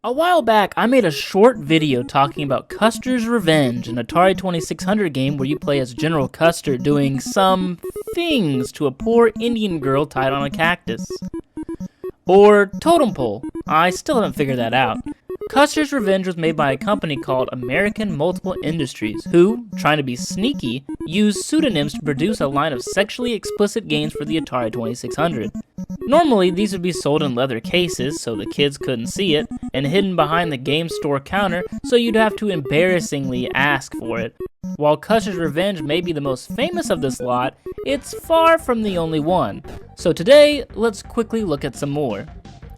A while back, I made a short video talking about Custer's Revenge, an Atari 2600 game where you play as General Custer doing some things to a poor Indian girl tied on a cactus. Or totem pole. I still haven't figured that out. Custer's Revenge was made by a company called American Multiple Industries, who, trying to be sneaky, used pseudonyms to produce a line of sexually explicit games for the Atari 2600. Normally, these would be sold in leather cases so the kids couldn't see it, and hidden behind the game store counter so you'd have to embarrassingly ask for it. While Custer's Revenge may be the most famous of this lot, it's far from the only one. So today, let's quickly look at some more.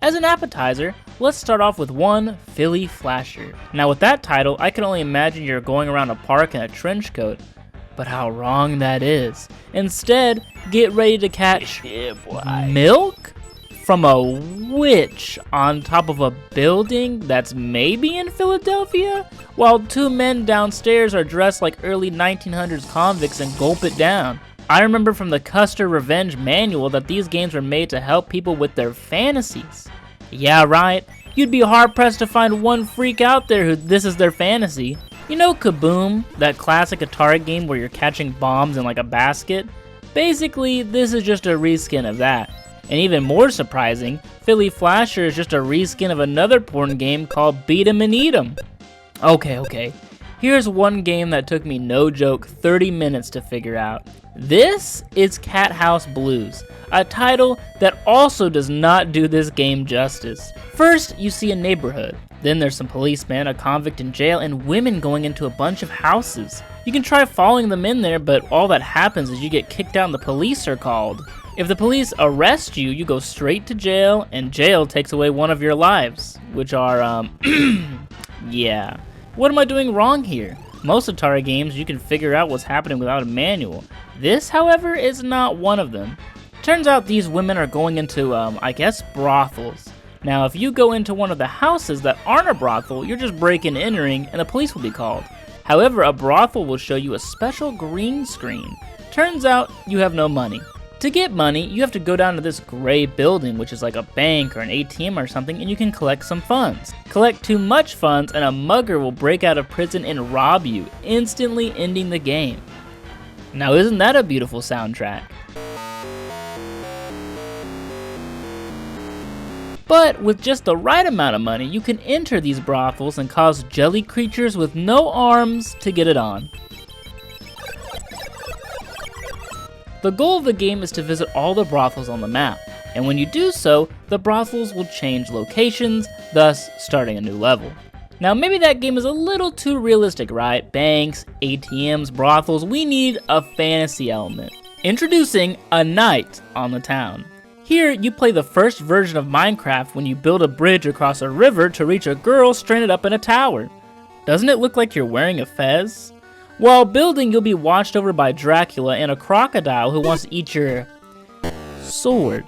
As an appetizer, let's start off with one Philly Flasher. Now with that title, I can only imagine you're going around a park in a trench coat. But how wrong that is. Instead, get ready to catch milk from a witch on top of a building that's maybe in Philadelphia, while two men downstairs are dressed like early 1900s convicts and gulp it down. I remember from the Custer Revenge manual that these games were made to help people with their fantasies. Yeah, right. You'd be hard-pressed to find one freak out there who this is their fantasy. You know Kaboom, that classic Atari game where you're catching bombs in like a basket? Basically, this is just a reskin of that. And even more surprising, Philly Flasher is just a reskin of another porn game called Beat 'em and Eat 'em. Okay. Here's one game that took me, no joke, 30 minutes to figure out. This is Cat House Blues, a title that also does not do this game justice. First, you see a neighborhood. Then there's some policemen, a convict in jail, and women going into a bunch of houses. You can try following them in there, but all that happens is you get kicked out and the police are called. If the police arrest you, you go straight to jail, and jail takes away one of your lives, which are, yeah. What am I doing wrong here? Most Atari games, you can figure out what's happening without a manual. This, however, is not one of them. Turns out these women are going into, I guess, brothels. Now, if you go into one of the houses that aren't a brothel, you're just breaking and entering, and the police will be called. However, a brothel will show you a special green screen. Turns out, you have no money. To get money, you have to go down to this gray building, which is like a bank or an ATM or something, and you can collect some funds. Collect too much funds, and a mugger will break out of prison and rob you, instantly ending the game. Now, isn't that a beautiful soundtrack? But with just the right amount of money, you can enter these brothels and cause jelly creatures with no arms to get it on. The goal of the game is to visit all the brothels on the map, and when you do so, the brothels will change locations, thus starting a new level. Now maybe that game is a little too realistic, right? Banks, ATMs, brothels, we need a fantasy element. Introducing A Night on the Town. Here, you play the first version of Minecraft when you build a bridge across a river to reach a girl stranded up in a tower. Doesn't it look like you're wearing a fez? While building, you'll be watched over by Dracula and a crocodile who wants to eat your sword.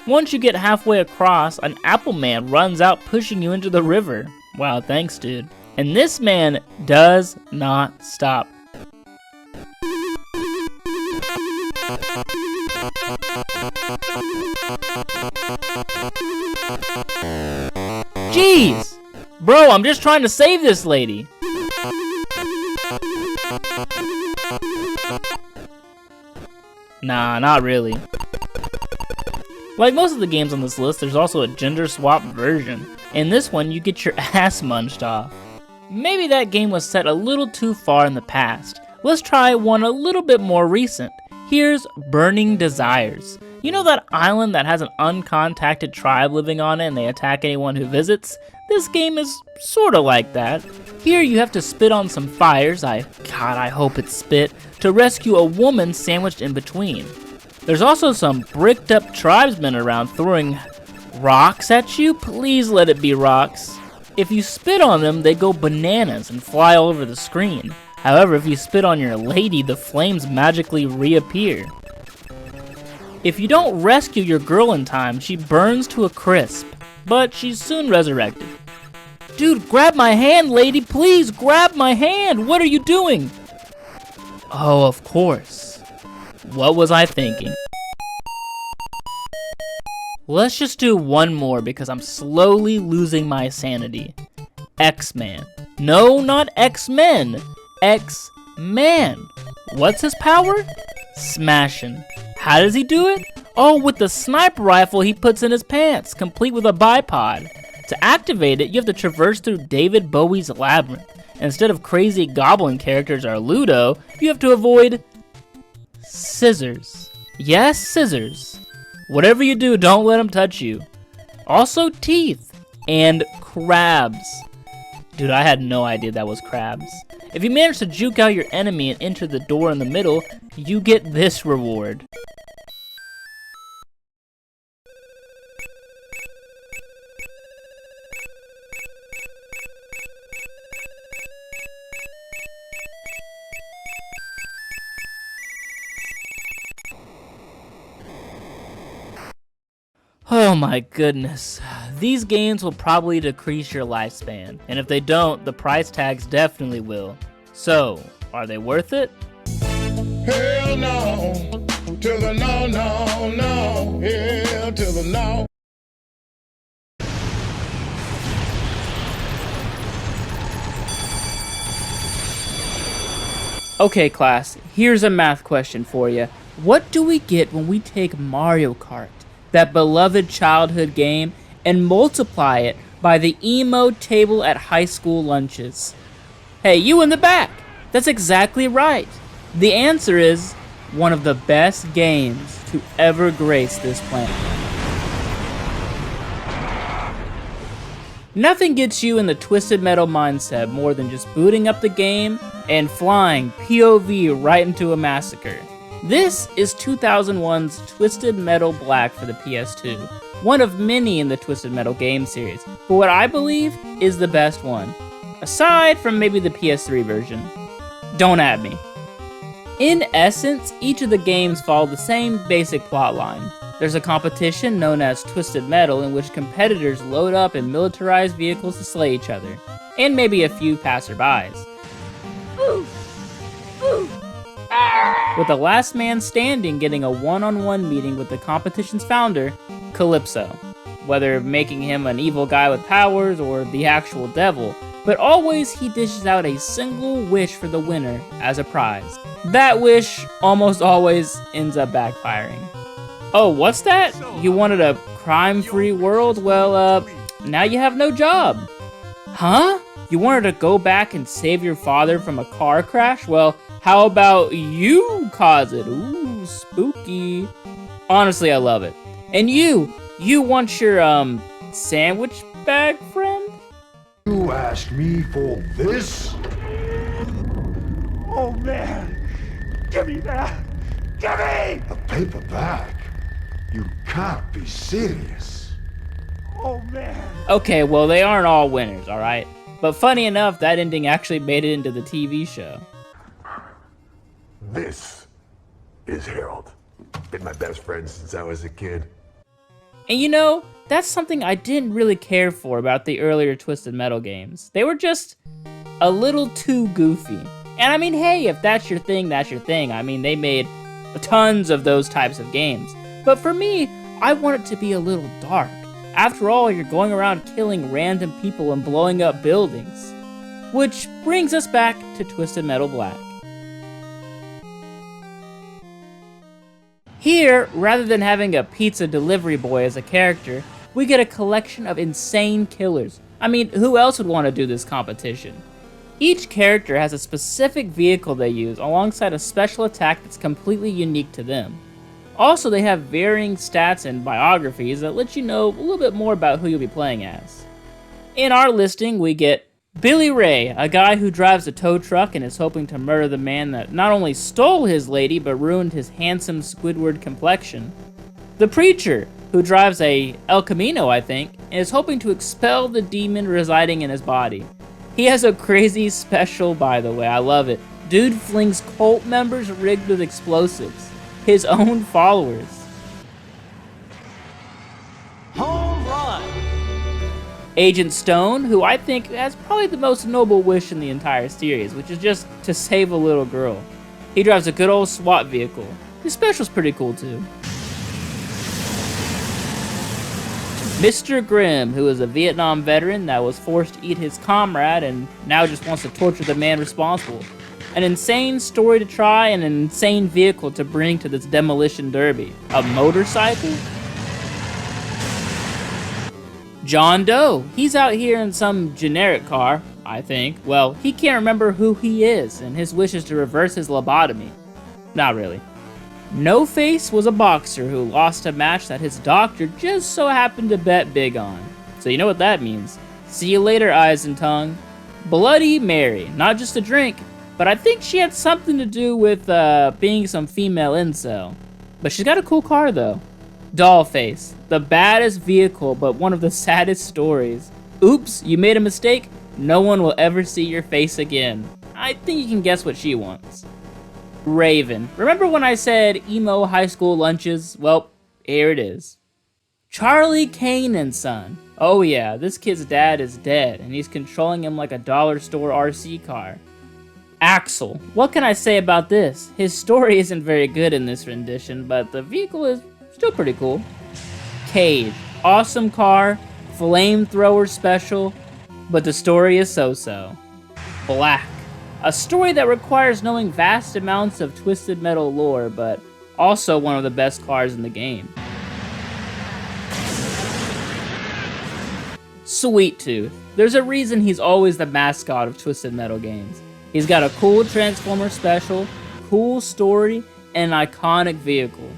Once you get halfway across, an apple man runs out pushing you into the river. Wow, thanks dude. And this man does not stop. Jeez! Bro, I'm just trying to save this lady. Nah, not really. Like most of the games on this list, there's also a gender swap version. In this one, you get your ass munched off. Maybe that game was set a little too far in the past. Let's try one a little bit more recent. Here's Burning Desires. You know that island that has an uncontacted tribe living on it and they attack anyone who visits? This game is sorta like that. Here you have to spit on some fires, I hope it's spit, to rescue a woman sandwiched in between. There's also some bricked up tribesmen around throwing rocks at you. Please let it be rocks. If you spit on them, they go bananas and fly all over the screen. However, if you spit on your lady, the flames magically reappear. If you don't rescue your girl in time, she burns to a crisp, but she's soon resurrected. Dude, grab my hand, lady, please grab my hand. What are you doing? Oh, of course. What was I thinking? Let's just do one more because I'm slowly losing my sanity. X-Man. No, not X-Men. X-Man. What's his power? Smashing. How does he do it? Oh, with the sniper rifle he puts in his pants, complete with a bipod. To activate it, you have to traverse through David Bowie's labyrinth. Instead of crazy goblin characters or Ludo, you have to avoid scissors. Yes, scissors. Whatever you do, don't let them touch you. Also teeth and crabs. Dude, I had no idea that was crabs. If you manage to juke out your enemy and enter the door in the middle, you get this reward. Oh my goodness. These games will probably decrease your lifespan, and if they don't, the price tags definitely will. So, are they worth it? Hell no, to the no, no, no, hell to the no. Okay class, here's a math question for you. What do we get when we take Mario Kart, that beloved childhood game, and multiply it by the emo table at high school lunches? Hey, you in the back! That's exactly right. The answer is one of the best games to ever grace this planet. Nothing gets you in the Twisted Metal mindset more than just booting up the game and flying POV right into a massacre. This is 2001's Twisted Metal Black for the PS2, one of many in the Twisted Metal game series, but what I believe is the best one, aside from maybe the PS3 version. Don't at me. In essence, each of the games follow the same basic plotline. There's a competition known as Twisted Metal in which competitors load up in militarized vehicles to slay each other, and maybe a few passerbys. With the last man standing getting a one-on-one meeting with the competition's founder, Calypso, whether making him an evil guy with powers or the actual devil, but always he dishes out a single wish for the winner as a prize. That wish almost always ends up backfiring. Oh, what's that? You wanted a crime-free world? Well, now you have no job. Huh? You wanted to go back and save your father from a car crash? Well, how about you cause it? Ooh, spooky. Honestly, I love it. And you want your, sandwich bag, friend? You asked me for this? Oh man, give me that! Give me! A paper bag? You can't be serious. Oh man. Okay, well, they aren't all winners, alright? But funny enough, that ending actually made it into the TV show. This is Harold. Been my best friend since I was a kid. And you know, that's something I didn't really care for about the earlier Twisted Metal games. They were just a little too goofy. And I mean, hey, if that's your thing, that's your thing. I mean, they made tons of those types of games. But for me, I want it to be a little dark. After all, you're going around killing random people and blowing up buildings. Which brings us back to Twisted Metal Black. Here, rather than having a pizza delivery boy as a character, we get a collection of insane killers. I mean, who else would want to do this competition? Each character has a specific vehicle they use alongside a special attack that's completely unique to them. Also, they have varying stats and biographies that let you know a little bit more about who you'll be playing as. In our listing, we get Billy Ray, a guy who drives a tow truck and is hoping to murder the man that not only stole his lady, but ruined his handsome Squidward complexion. The Preacher, who drives a El Camino, I think, and is hoping to expel the demon residing in his body. He has a crazy special, by the way, I love it. Dude flings cult members rigged with explosives. His own followers. Home run! Agent Stone, who I think has probably the most noble wish in the entire series, which is just to save a little girl. He drives a good old SWAT vehicle. His special's pretty cool too. Mr. Grimm, who is a Vietnam veteran that was forced to eat his comrade and now just wants to torture the man responsible. An insane story to try and an insane vehicle to bring to this demolition derby. A motorcycle? John Doe. He's out here in some generic car, I think. Well, he can't remember who he is, and his wish is to reverse his lobotomy. Not really. No Face was a boxer who lost a match that his doctor just so happened to bet big on. So you know what that means. See you later, eyes and tongue. Bloody Mary. Not just a drink, but I think she had something to do with being some female incel. But she's got a cool car, though. Dollface. The baddest vehicle, but one of the saddest stories. Oops, you made a mistake. No one will ever see your face again. I think you can guess what she wants. Raven. Remember when I said emo high school lunches? Well, here it is. Charlie Kane and Son. Oh yeah, this kid's dad is dead, and he's controlling him like a dollar store RC car. Axel. What can I say about this? His story isn't very good in this rendition, but the vehicle is still pretty cool. Cage. Awesome car, flamethrower special, but the story is so-so. Black. A story that requires knowing vast amounts of Twisted Metal lore, but also one of the best cars in the game. Sweet Tooth. There's a reason he's always the mascot of Twisted Metal games. He's got a cool Transformer special, cool story, and an iconic vehicle.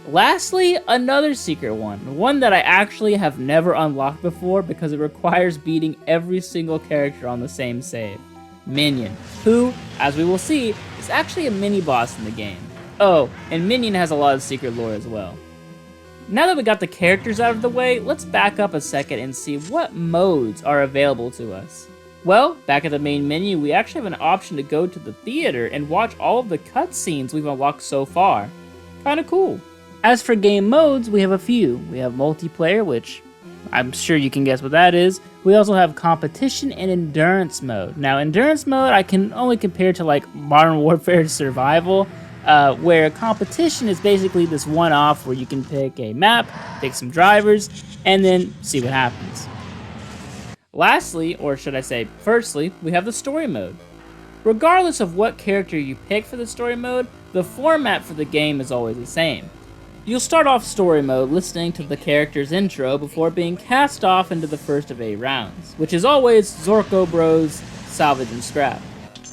Lastly, another secret one that I actually have never unlocked before because it requires beating every single character on the same save. Minion, who, as we will see, is actually a mini-boss in the game. Oh, and Minion has a lot of secret lore as well. Now that we got the characters out of the way, let's back up a second and see what modes are available to us. Well, back at the main menu, we actually have an option to go to the theater and watch all of the cutscenes we've unlocked so far. Kinda cool. As for game modes, we have a few. We have multiplayer, which I'm sure you can guess what that is. We also have competition and endurance mode. Now, endurance mode I can only compare to like Modern Warfare Survival, where competition is basically this one-off where you can pick a map, pick some drivers, and then see what happens. Lastly, or should I say firstly, we have the story mode. Regardless of what character you pick for the story mode, the format for the game is always the same. You'll start off story mode listening to the character's intro before being cast off into the first of 8 rounds, which is always Zorko Bros, Salvage and Scrap.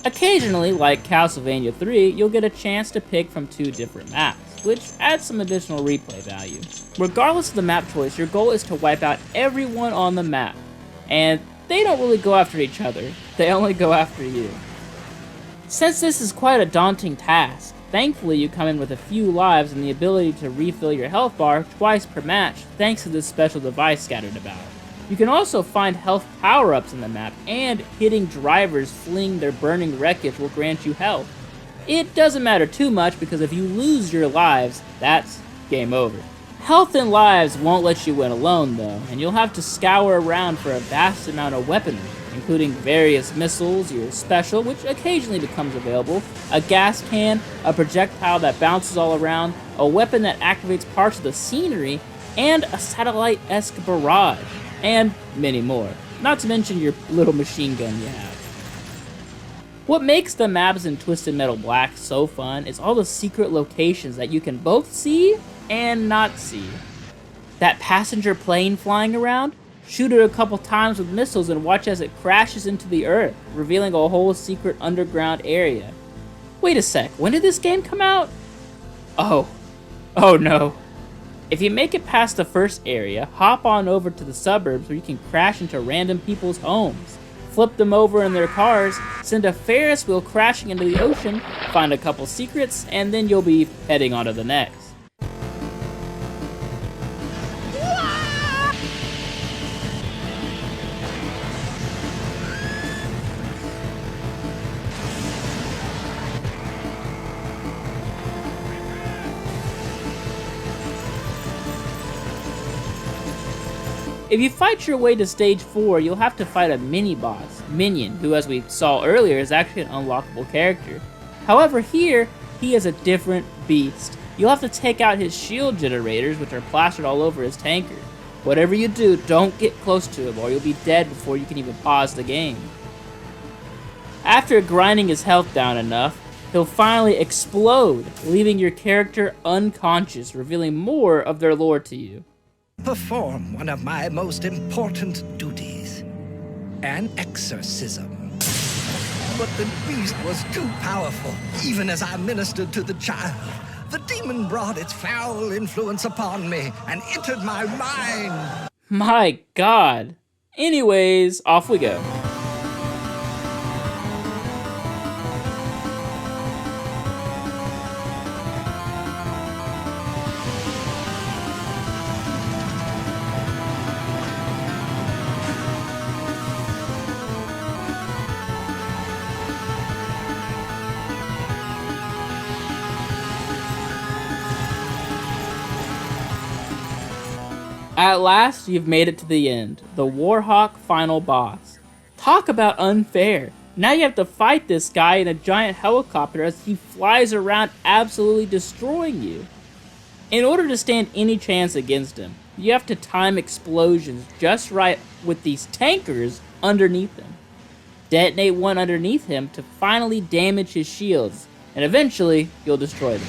Occasionally, like Castlevania 3, you'll get a chance to pick from 2 different maps, which adds some additional replay value. Regardless of the map choice, your goal is to wipe out everyone on the map, and they don't really go after each other, they only go after you. Since this is quite a daunting task, thankfully you come in with a few lives and the ability to refill your health bar twice per match thanks to this special device scattered about. You can also find health power-ups in the map, and hitting drivers fleeing their burning wreckage will grant you health. It doesn't matter too much because if you lose your lives, that's game over. Health and lives won't let you win alone though, and you'll have to scour around for a vast amount of weaponry, including various missiles, your special, which occasionally becomes available, a gas can, a projectile that bounces all around, a weapon that activates parts of the scenery, and a satellite-esque barrage, and many more. Not to mention your little machine gun you have. What makes the maps in Twisted Metal Black so fun is all the secret locations that you can both see and not see. That passenger plane flying around? Shoot it a couple times with missiles and watch as it crashes into the earth, revealing a whole secret underground area. Wait a sec, when did this game come out? Oh no. If you make it past the first area, hop on over to the suburbs where you can crash into random people's homes, flip them over in their cars, send a Ferris wheel crashing into the ocean, find a couple secrets, and then you'll be heading on to the next. If you fight your way to stage 4, you'll have to fight a mini-boss, Minion, who as we saw earlier is actually an unlockable character. However here, he is a different beast. You'll have to take out his shield generators, which are plastered all over his tanker. Whatever you do, don't get close to him or you'll be dead before you can even pause the game. After grinding his health down enough, he'll finally explode, leaving your character unconscious, revealing more of their lore to you. Perform one of my most important duties, an exorcism. But the beast was too powerful, even as I ministered to the child. The demon brought its foul influence upon me and entered my mind. My God. Anyways, off we go. At last, you've made it to the end, the Warhawk final boss. Talk about unfair. Now you have to fight this guy in a giant helicopter as he flies around absolutely destroying you. In order to stand any chance against him, you have to time explosions just right with these tankers underneath him. Detonate one underneath him to finally damage his shields, and eventually, you'll destroy them.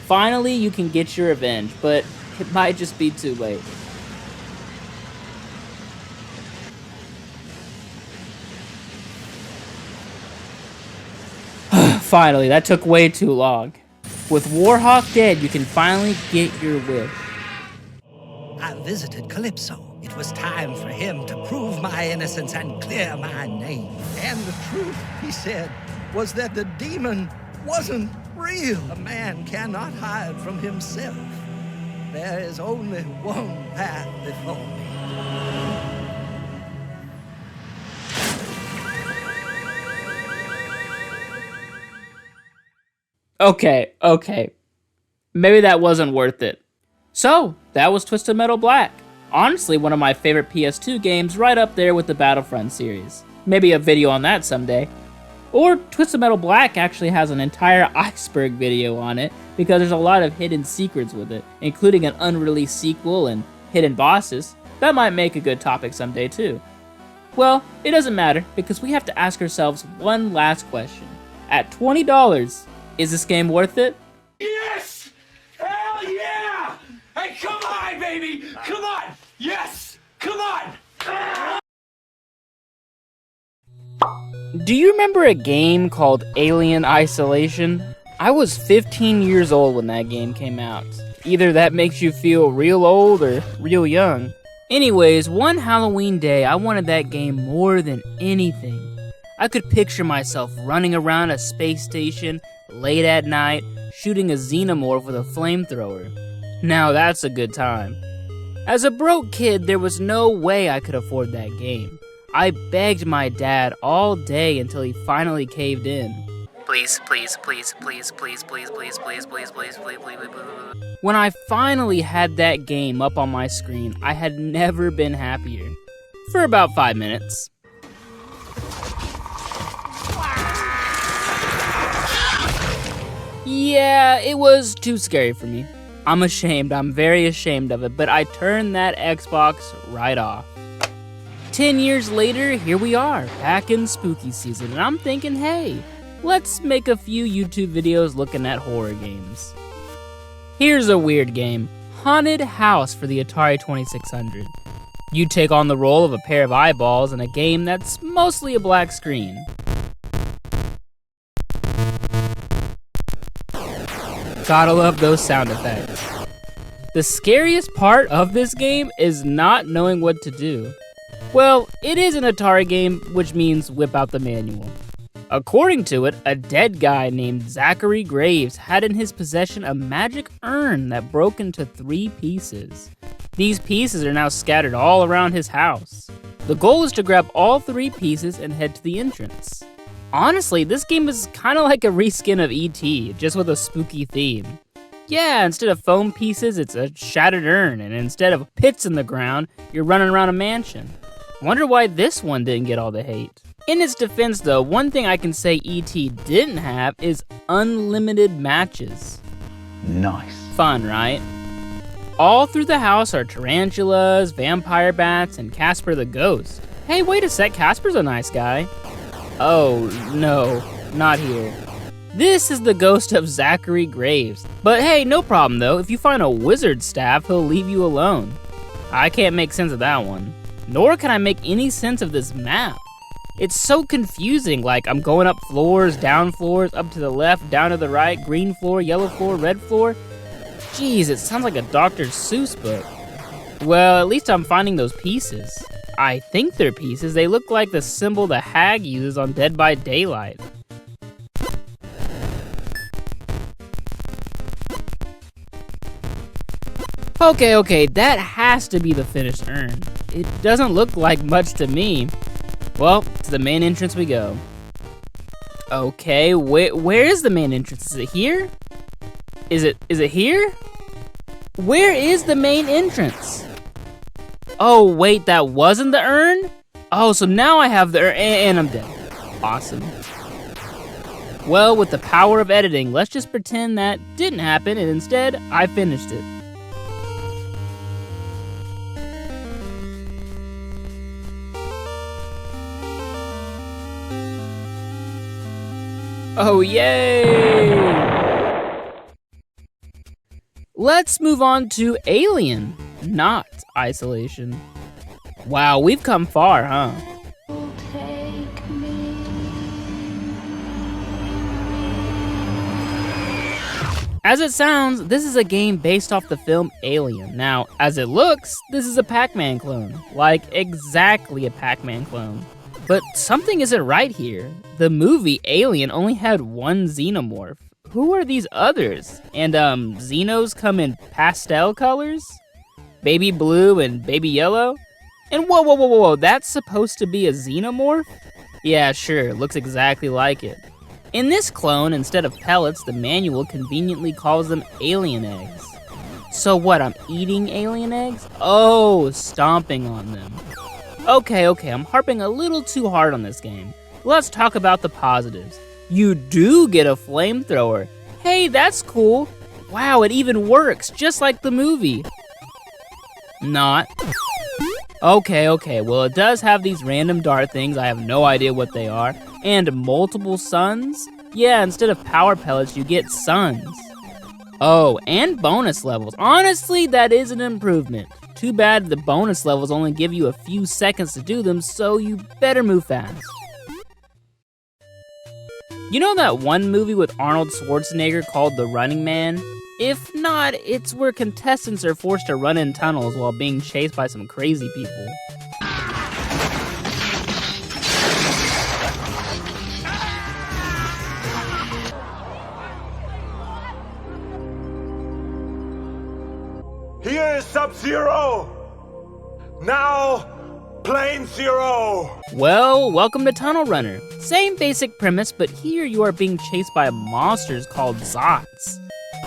Finally, you can get your revenge, but it might just be too late. Finally, that took way too long. With Warhawk dead, you can finally get your wish. I visited Calypso. It was time for him to prove my innocence and clear my name. And the truth, he said, was that the demon wasn't real. A man cannot hide from himself. There is only one path before me. Okay. Maybe that wasn't worth it. So, that was Twisted Metal Black. Honestly, one of my favorite PS2 games, right up there with the Battlefront series. Maybe a video on that someday. Or Twisted Metal Black actually has an entire iceberg video on it because there's a lot of hidden secrets with it, including an unreleased sequel and hidden bosses. That might make a good topic someday too. Well, it doesn't matter because we have to ask ourselves one last question. At $20, is this game worth it? Yes! Hell yeah! Hey, come on, baby! Come on! Yes! Come on! Do you remember a game called Alien Isolation? I was 15 years old when that game came out. Either that makes you feel real old or real young. Anyways, one Halloween day, I wanted that game more than anything. I could picture myself running around a space station late at night, shooting a xenomorph with a flamethrower. Now that's a good time. As a broke kid, there was no way I could afford that game. I begged my dad all day until he finally caved in. Please. When I finally had that game up on my screen, I had never been happier. For about 5 minutes. Yeah, it was too scary for me. I'm ashamed, I'm very ashamed of it, but I turned that Xbox right off. 10 years later, here we are, back in spooky season, and I'm thinking, hey, let's make a few YouTube videos looking at horror games. Here's a weird game, Haunted House for the Atari 2600. You take on the role of a pair of eyeballs in a game that's mostly a black screen. Gotta love those sound effects. The scariest part of this game is not knowing what to do. Well, it is an Atari game, which means whip out the manual. According to it, a dead guy named Zachary Graves had in his possession a magic urn that broke into 3 pieces. These pieces are now scattered all around his house. The goal is to grab all 3 pieces and head to the entrance. Honestly, this game is kinda like a reskin of E.T., just with a spooky theme. Yeah, instead of foam pieces, it's a shattered urn, and instead of pits in the ground, you're running around a mansion. Wonder why this one didn't get all the hate. In its defense though, one thing I can say E.T. didn't have is unlimited matches. Nice. Fun, right? All through the house are tarantulas, vampire bats, and Casper the Ghost. Hey, wait a sec, Casper's a nice guy. Oh, no, not here. This is the ghost of Zachary Graves. But hey, no problem though, if you find a wizard staff, he'll leave you alone. I can't make sense of that one. Nor can I make any sense of this map. It's so confusing, like I'm going up floors, down floors, up to the left, down to the right, green floor, yellow floor, red floor. Jeez, it sounds like a Dr. Seuss book. Well, at least I'm finding those pieces. I think they're pieces. They look like the symbol the hag uses on Dead by Daylight. Okay, that has to be the finished urn. It doesn't look like much to me. Well, to the main entrance we go. Okay, where is the main entrance? Is it here? Is it here? Where is the main entrance? Oh, wait, that wasn't the urn? Oh, so now I have the urn, and I'm dead. Awesome. Well, with the power of editing, let's just pretend that didn't happen, and instead, I finished it. Oh, yay! Let's move on to Alien, not Isolation. Wow, we've come far, huh? Take me. As it sounds, this is a game based off the film Alien. Now, as it looks, this is a Pac-Man clone. Like, exactly a Pac-Man clone. But something isn't right here. The movie Alien only had one xenomorph. Who are these others? And xenos come in pastel colors? Baby blue and baby yellow? And whoa, that's supposed to be a xenomorph? Yeah, sure, looks exactly like it. In this clone, instead of pellets, the manual conveniently calls them alien eggs. So what, I'm eating alien eggs? Oh, stomping on them. Okay, I'm harping a little too hard on this game. Let's talk about the positives. You do get a flamethrower. Hey, that's cool. Wow, it even works, just like the movie. Not. Okay, well it does have these random dart things, I have no idea what they are, and multiple suns? Yeah, instead of power pellets, you get suns. Oh, and bonus levels. Honestly, that is an improvement. Too bad the bonus levels only give you a few seconds to do them, so you better move fast. You know that one movie with Arnold Schwarzenegger called The Running Man? If not, it's where contestants are forced to run in tunnels while being chased by some crazy people. Here is Sub-Zero! Now, Plane Zero! Well, welcome to Tunnel Runner. Same basic premise, but here you are being chased by monsters called Zots.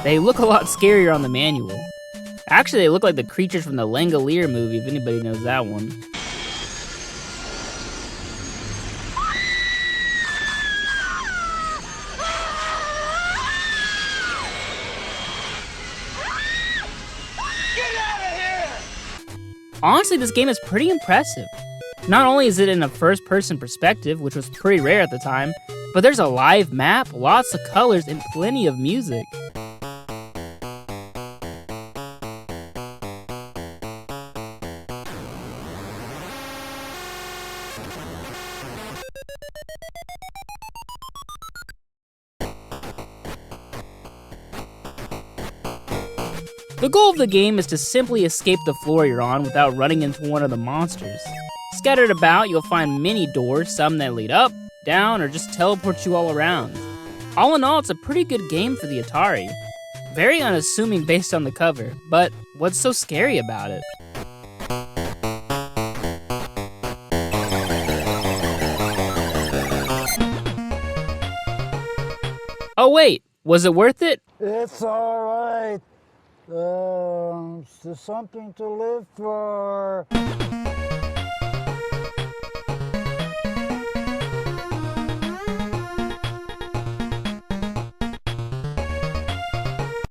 They look a lot scarier on the manual. Actually, they look like the creatures from the Langolier movie, if anybody knows that one. Get out of here! Honestly, this game is pretty impressive. Not only is it in a first-person perspective, which was pretty rare at the time, but there's a live map, lots of colors, and plenty of music. The goal of the game is to simply escape the floor you're on without running into one of the monsters. Scattered about, you'll find many doors, some that lead up, down, or just teleport you all around. All in all, it's a pretty good game for the Atari. Very unassuming based on the cover, but what's so scary about it? Oh wait, was it worth it? It's all right. There's something to live for.